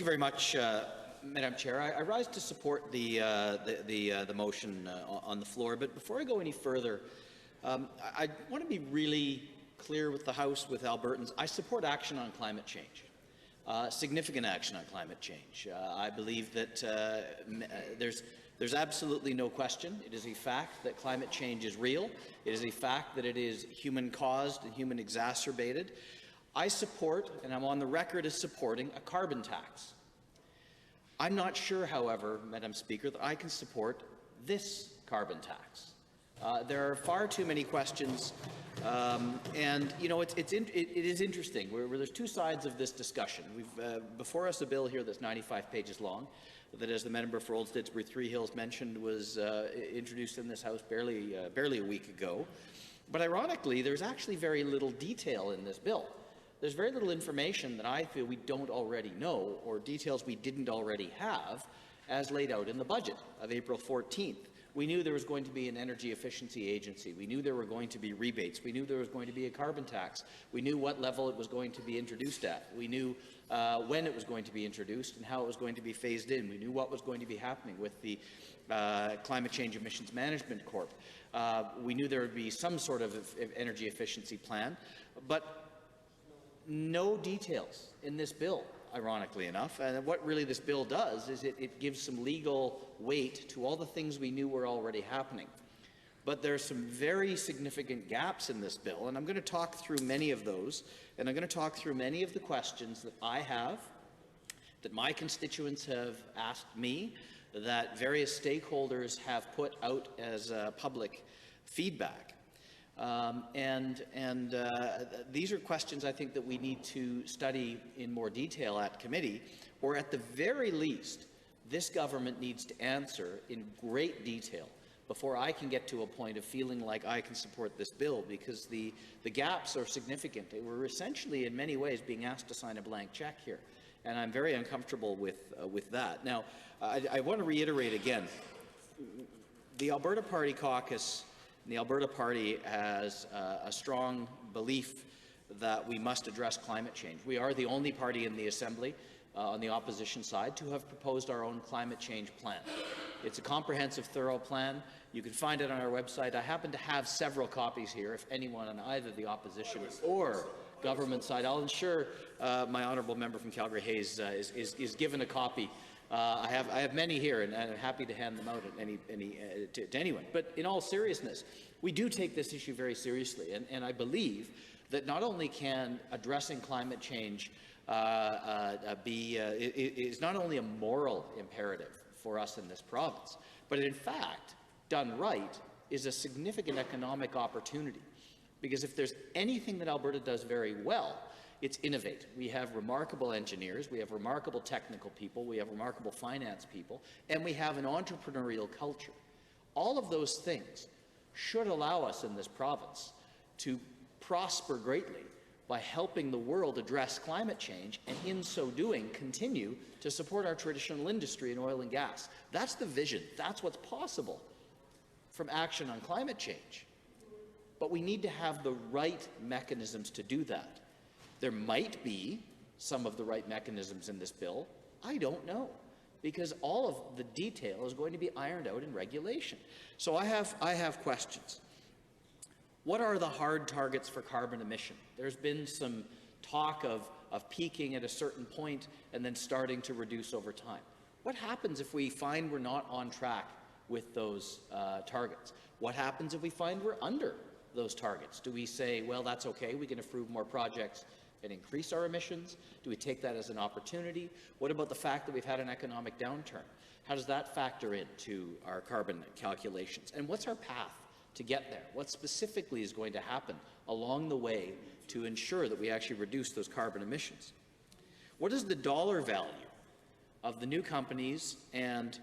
Thank you very much, Madam Chair. I rise to support the motion on the floor. But before I go any further, I want to be really clear with the House, with Albertans. I support action on climate change, significant action on climate change. I believe that there's absolutely no question. It is a fact that climate change is real. It is a fact that it is human-caused and human-exacerbated. I support, and I'm on the record as supporting, a carbon tax. I'm not sure, however, Madam Speaker, that I can support this carbon tax. There are far too many questions, and you know it is interesting. Where there's two sides of this discussion. We've before us a bill here that's 95 pages long, that, as the member for Old Didsbury Three Hills mentioned, was introduced in this House barely a week ago. But ironically, there's actually very little detail in this bill. There's very little information that I feel we don't already know, or details we didn't already have, as laid out in the budget of April 14th. We knew there was going to be an energy efficiency agency. We knew there were going to be rebates. We knew there was going to be a carbon tax. We knew what level it was going to be introduced at. We knew when it was going to be introduced and how it was going to be phased in. We knew what was going to be happening with the Climate Change Emissions Management Corp. We knew there would be some sort of energy efficiency plan, but no details in this bill, ironically enough. And what really this bill does is it gives some legal weight to all the things we knew were already happening. But there are some very significant gaps in this bill, and I'm going to talk through many of those, and I'm going to talk through many of the questions that I have, that my constituents have asked me, that various stakeholders have put out as public feedback. These are questions I think that we need to study in more detail at committee, or at the very least, this government needs to answer in great detail before I can get to a point of feeling like I can support this bill, because the gaps are significant. We're essentially, in many ways, being asked to sign a blank check here, and I'm very uncomfortable with that. Now, I want to reiterate again, the Alberta Party Caucus and the Alberta Party has a strong belief that we must address climate change. We are the only party in the Assembly on the opposition side to have proposed our own climate change plan. It's a comprehensive, thorough plan. You can find it on our website. I happen to have several copies here. If anyone on either the opposition or government side, I'll ensure my honourable member from Calgary-Hayes is given a copy. I have many here, and I'm happy to hand them out to anyone. But in all seriousness, we do take this issue very seriously, and I believe that not only can addressing climate change is not only a moral imperative for us in this province, but in fact, done right, is a significant economic opportunity. Because if there's anything that Alberta does very well, it's innovate. We have remarkable engineers, we have remarkable technical people, we have remarkable finance people, and we have an entrepreneurial culture. All of those things should allow us in this province to prosper greatly by helping the world address climate change, and in so doing continue to support our traditional industry in oil and gas. That's the vision. That's what's possible from action on climate change. But we need to have the right mechanisms to do that. There might be some of the right mechanisms in this bill. I don't know, because all of the detail is going to be ironed out in regulation. So I have questions. What are the hard targets for carbon emission? There's been some talk of peaking at a certain point and then starting to reduce over time. What happens if we find we're not on track with those targets? What happens if we find we're under those targets? Do we say, well, that's okay, we can approve more projects and increase our emissions? Do we take that as an opportunity? What about the fact that we've had an economic downturn? How does that factor into our carbon calculations? And what's our path to get there? What specifically is going to happen along the way to ensure that we actually reduce those carbon emissions? What is the dollar value of the new companies and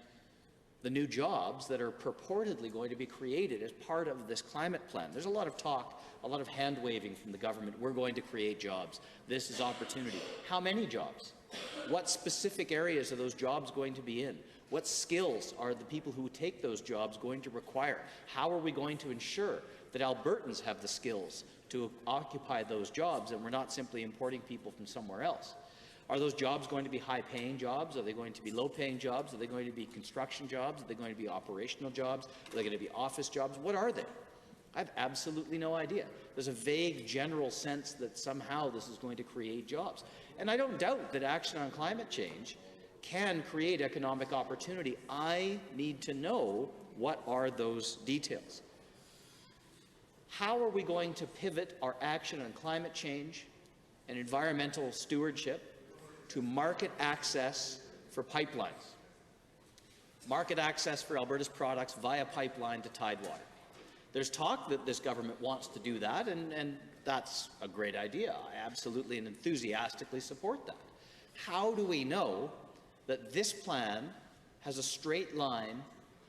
the new jobs that are purportedly going to be created as part of this climate plan? There's a lot of talk, a lot of hand-waving from the government. We're going to create jobs. This is opportunity. How many jobs? What specific areas are those jobs going to be in? What skills are the people who take those jobs going to require? How are we going to ensure that Albertans have the skills to occupy those jobs and we're not simply importing people from somewhere else? Are those jobs going to be high-paying jobs? Are they going to be low-paying jobs? Are they going to be construction jobs? Are they going to be operational jobs? Are they going to be office jobs? What are they? I have absolutely no idea. There's a vague general sense that somehow this is going to create jobs. And I don't doubt that action on climate change can create economic opportunity. I need to know what are those details. How are we going to pivot our action on climate change and environmental stewardship to market access for pipelines? Market access for Alberta's products via pipeline to Tidewater. There's talk that this government wants to do that, and that's a great idea. I absolutely and enthusiastically support that. How do we know that this plan has a straight line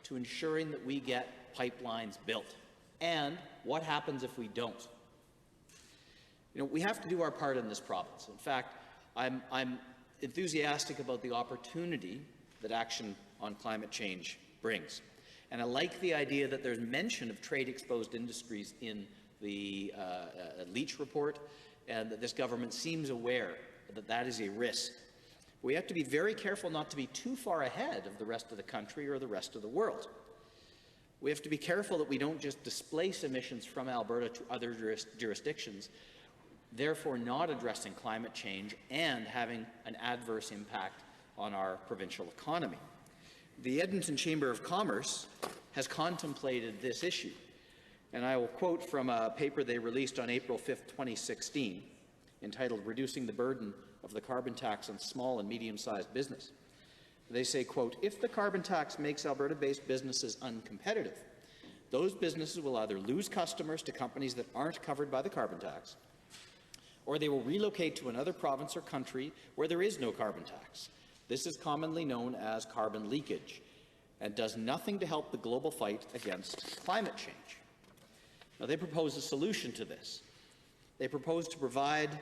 to ensuring that we get pipelines built? And what happens if we don't? You know, we have to do our part in this province. In fact, I'm enthusiastic about the opportunity that action on climate change brings. And I like the idea that there's mention of trade-exposed industries in the Leach report, and that this government seems aware that that is a risk. We have to be very careful not to be too far ahead of the rest of the country or the rest of the world. We have to be careful that we don't just displace emissions from Alberta to other jurisdictions, therefore not addressing climate change and having an adverse impact on our provincial economy. The Edmonton Chamber of Commerce has contemplated this issue, and I will quote from a paper they released on April 5th, 2016, entitled "Reducing the Burden of the Carbon Tax on Small and Medium-Sized Business." They say, quote, "If the carbon tax makes Alberta-based businesses uncompetitive, those businesses will either lose customers to companies that aren't covered by the carbon tax, or they will relocate to another province or country where there is no carbon tax. This is commonly known as carbon leakage and does nothing to help the global fight against climate change." Now, they propose a solution to this. They propose to provide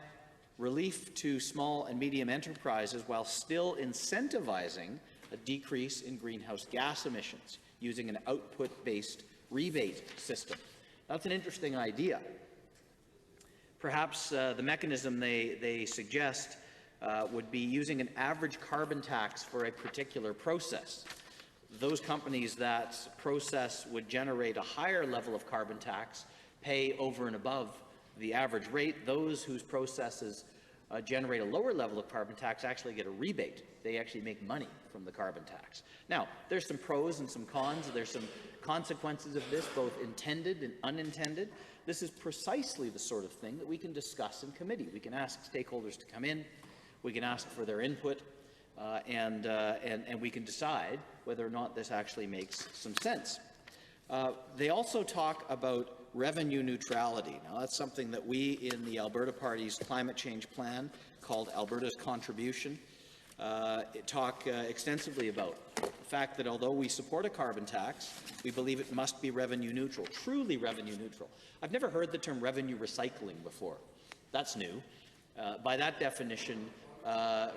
relief to small and medium enterprises while still incentivizing a decrease in greenhouse gas emissions using an output-based rebate system. That's an interesting idea. Perhaps the mechanism they suggest would be using an average carbon tax for a particular process. Those companies that process would generate a higher level of carbon tax pay over and above the average rate. Those whose processes generate a lower level of carbon tax actually get a rebate. They actually make money from the carbon tax. Now, there's some pros and some cons. There's some consequences of this, both intended and unintended. This is precisely the sort of thing that we can discuss in committee. We can ask stakeholders to come in. We can ask for their input, and we can decide whether or not this actually makes some sense. They also talk about revenue neutrality. Now, that's something that we in the Alberta Party's Climate Change Plan, called Alberta's Contribution, talk extensively about. The fact that although we support a carbon tax, we believe it must be revenue neutral, truly revenue neutral. I've never heard the term revenue recycling before. That's new. By that definition,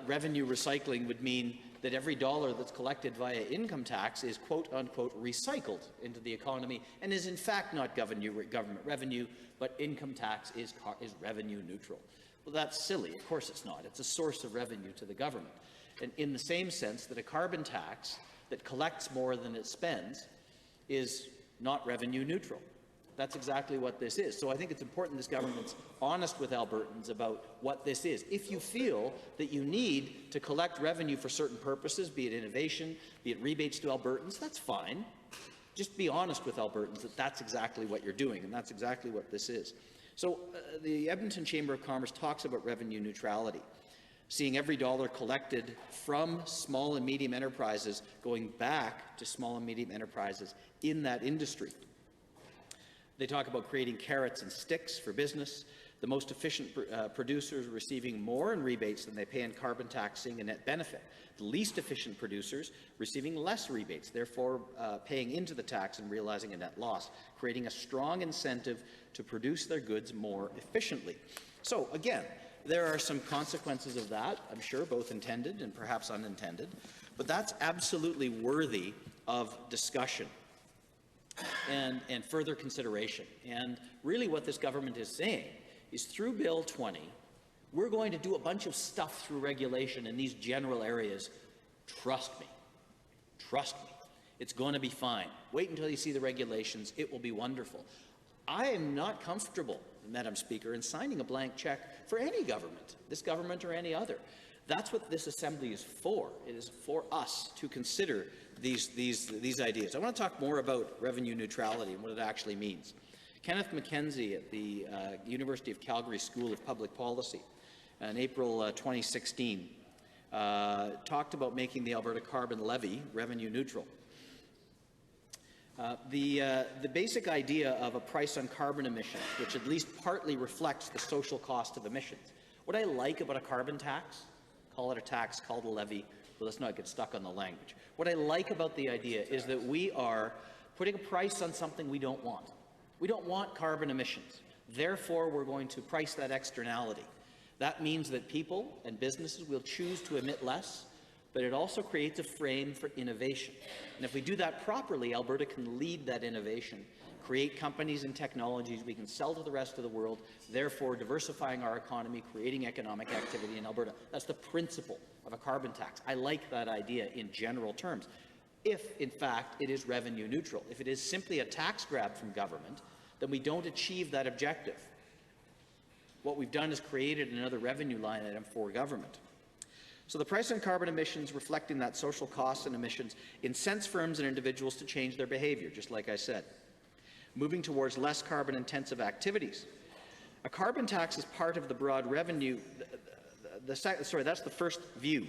revenue recycling would mean that every dollar that's collected via income tax is quote-unquote recycled into the economy and is in fact not government revenue, but income tax is revenue neutral. Well, that's silly. Of course it's not. It's a source of revenue to the government. And in the same sense that a carbon tax that collects more than it spends is not revenue neutral. That's exactly what this is. So I think it's important this government's honest with Albertans about what this is. If you feel that you need to collect revenue for certain purposes, be it innovation, be it rebates to Albertans, that's fine. Just be honest with Albertans that that's exactly what you're doing, and that's exactly what this is. So the Edmonton Chamber of Commerce talks about revenue neutrality, seeing every dollar collected from small and medium enterprises going back to small and medium enterprises in that industry. They talk about creating carrots and sticks for business, the most efficient producers receiving more in rebates than they pay in carbon tax, seeing a net benefit. The least efficient producers receiving less rebates, therefore paying into the tax and realizing a net loss, creating a strong incentive to produce their goods more efficiently. So again, there are some consequences of that, I'm sure, both intended and perhaps unintended, but that's absolutely worthy of discussion and further consideration. And really what this government is saying is through Bill 20, We're going to do a bunch of stuff through regulation in these general areas. Trust me. Trust me. It's going to be fine. Wait until you see the regulations. It will be wonderful. I am not comfortable, Madam Speaker, in signing a blank check for any government, this government or any other. That's what this Assembly is for. It is for us to consider these ideas. I want to talk more about revenue neutrality and what it actually means. Kenneth McKenzie at the University of Calgary School of Public Policy in April 2016 talked about making the Alberta carbon levy revenue neutral. The basic idea of a price on carbon emissions, which at least partly reflects the social cost of emissions. What I like about a carbon tax, call it a tax, call it a levy, but let's not get stuck on the language. What I like about the idea is that we are putting a price on something we don't want. We don't want carbon emissions. Therefore, we're going to price that externality. That means that people and businesses will choose to emit less, but it also creates a frame for innovation. And if we do that properly, Alberta can lead that innovation, create companies and technologies we can sell to the rest of the world, therefore diversifying our economy, creating economic activity in Alberta. That's the principle of a carbon tax. I like that idea in general terms, if, in fact, it is revenue neutral. If it is simply a tax grab from government, then we don't achieve that objective. What we've done is created another revenue line item for government. So the price on carbon emissions reflecting that social cost and emissions incents firms and individuals to change their behaviour, just like I said, moving towards less carbon-intensive activities. A carbon tax is part of the broad revenue. That's the first view.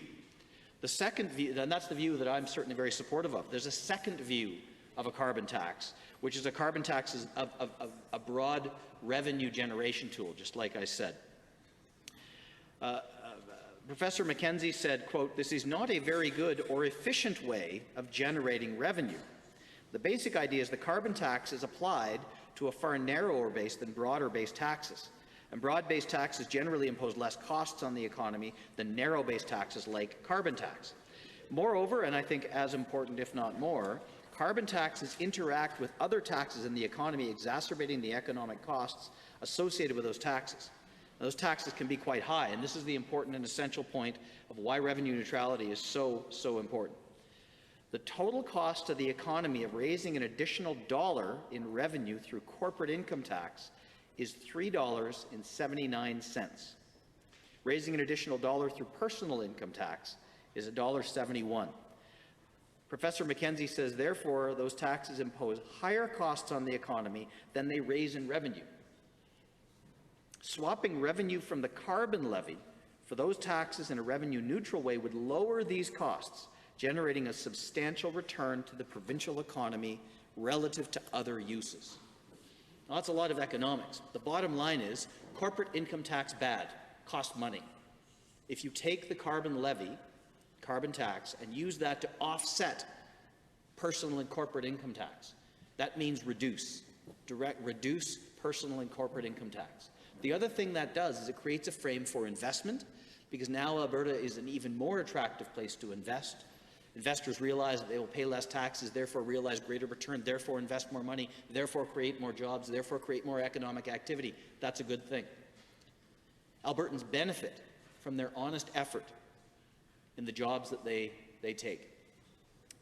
The second view, and that's the view that I'm certainly very supportive of. There's a second view of a carbon tax, which is a carbon tax is a broad revenue generation tool, just like I said. Professor McKenzie said, quote, "This is not a very good or efficient way of generating revenue. The basic idea is the carbon tax is applied to a far narrower base than broader-based taxes. And broad-based taxes generally impose less costs on the economy than narrow-based taxes like carbon tax. Moreover, and I think as important if not more, carbon taxes interact with other taxes in the economy, exacerbating the economic costs associated with those taxes. Now, those taxes can be quite high, and this is the important and essential point of why revenue neutrality is so important. The total cost to the economy of raising an additional dollar in revenue through corporate income tax is $3.79. Raising an additional dollar through personal income tax is $1.71. Professor McKenzie says, therefore, those taxes impose higher costs on the economy than they raise in revenue. Swapping revenue from the carbon levy for those taxes in a revenue-neutral way would lower these costs, generating a substantial return to the provincial economy relative to other uses." Now, that's a lot of economics. The bottom line is corporate income tax bad, cost money. If you take the carbon levy, carbon tax, and use that to offset personal and corporate income tax, that means reduce personal and corporate income tax. The other thing that does is it creates a frame for investment, because now Alberta is an even more attractive place to invest. Investors realize that they will pay less taxes, therefore realize greater return, therefore invest more money, therefore create more jobs, therefore create more economic activity. That's a good thing. Albertans benefit from their honest effort in the jobs that they take.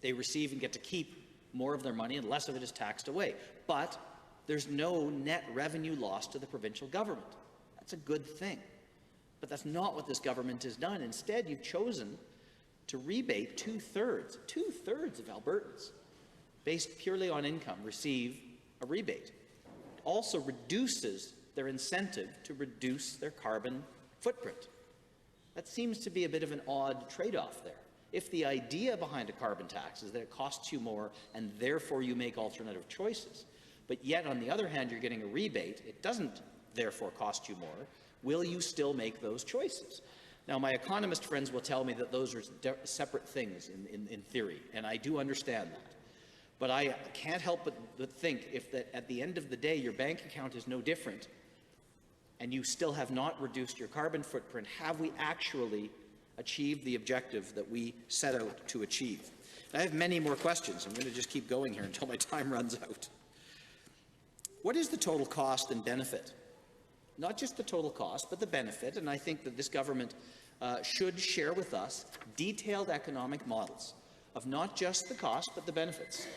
They receive and get to keep more of their money, and less of it is taxed away. But there's no net revenue loss to the provincial government. That's a good thing. But that's not what this government has done. Instead, you've chosen to rebate two-thirds of Albertans, based purely on income, receive a rebate. It also reduces their incentive to reduce their carbon footprint. That seems to be a bit of an odd trade-off there. If the idea behind a carbon tax is that it costs you more and therefore you make alternative choices, but yet on the other hand you're getting a rebate, it doesn't therefore cost you more, will you still make those choices? Now, my economist friends will tell me that those are separate things in theory, and I do understand that. But I can't help but think if that at the end of the day your bank account is no different and you still have not reduced your carbon footprint, have we actually achieved the objective that we set out to achieve? I have many more questions. I'm going to just keep going here until my time runs out. What is the total cost and benefit not just the total cost, but the benefit, and I think that this government should share with us detailed economic models of not just the cost, but the benefits.